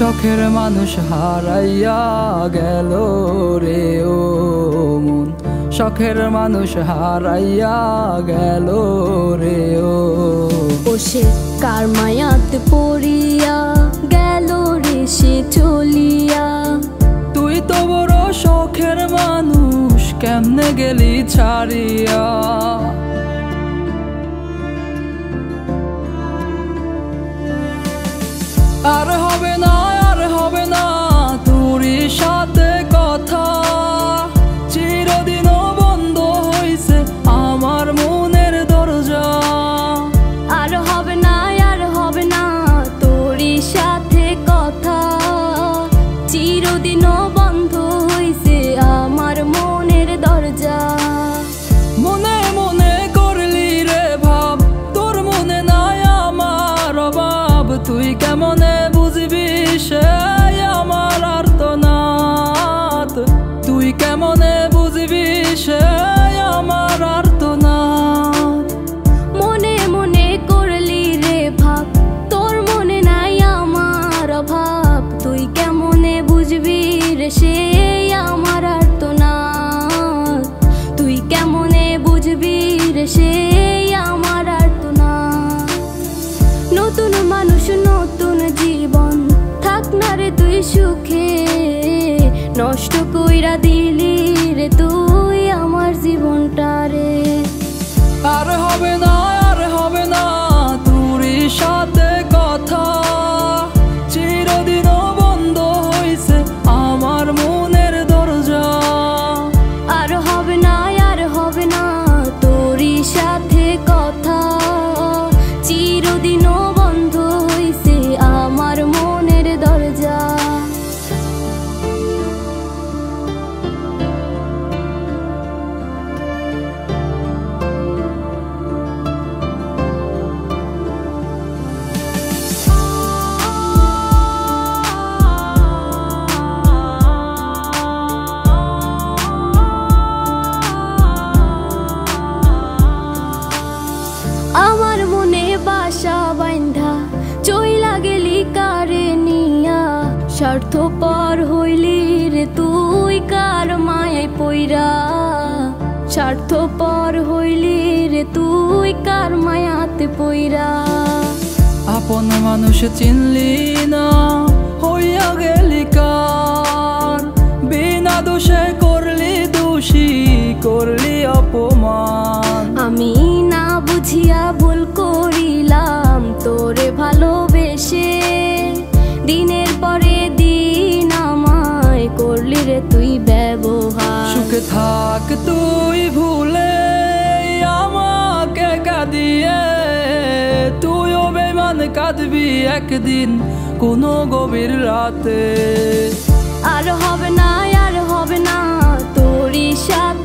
শখের মানুষ হারাইয়া গেল রে ও মন, শখের মানুষ হারাইয়া গেল রে ও। সে কার মায়াতে পড়িয়া গেল রে সে চলিয়া। তুই তো বড় শখের মানুষ, কেমনে গেলি ছাড়িয়া। আর হবে না, আর হবে না তোরই সাথে কথা, চিরদিনও বন্ধ হইছে আমার মনের দরজা। আর হবে না, আর হবে না তোরই সাথে কথা, চিরদিনও বন্ধ হইছে আমার মনের দরজা। মনে মনে করলি রে ভাব, তোর মনে নাই আমার অভাব। তুই কেমনে বুঝবি সে আমার আর্তনাদ, তুই কেমনে বুঝবি সে আমার আর্তনাদ। মনে মনে করলি রে ভাব, তোর মনে নাই আমার অভাব। তুই কেমনে বুঝবি রে সে আমার আর্তনাদ, তুই কেমনে বুঝবি রে সে আমার আর্তনাদ। নতুন মানুষ নতুন জীবন, থাক না রে তুই সুখে, নষ্ট কইরা দিলি রে তুই আমার জীবনটা রে। আর হবে না, আর হবে না তোরই সাথে কথা, চিরদিনও বন্ধ হইছে আমার মনের দরজা। আর হবে না, আর হবে না তোরই সাথে কথা, চিরদিনও বন্ধ হইছে আমার মনের দরজা। আমার মনে বাসা বাইন্ধা চইলা গেলি কারে নিয়া, স্বার্থপর হইলি রে তুই কার মায়ায় পইরা। স্বার্থপর হইলি রে তুই কার মায়াতে পইরা। আপন মানুষ চিনলি না, হইয়া গেলি কার। বিনা দোষে করলি দোষী, করলি অপমান। আমি না বুঝিয়া ভুল করিলাম তোরে ভালোবেসে, দিনের পরে দিন আমায় করলি রে তুই ব্যবহার। সুখে থাক তুই ভুলে আমাকে কাঁদিয়ে, তুইও বেমান কাঁদবি একদিন কোনো গভীর রাতে। আর হবে না, আর হবে না তোরই সাথে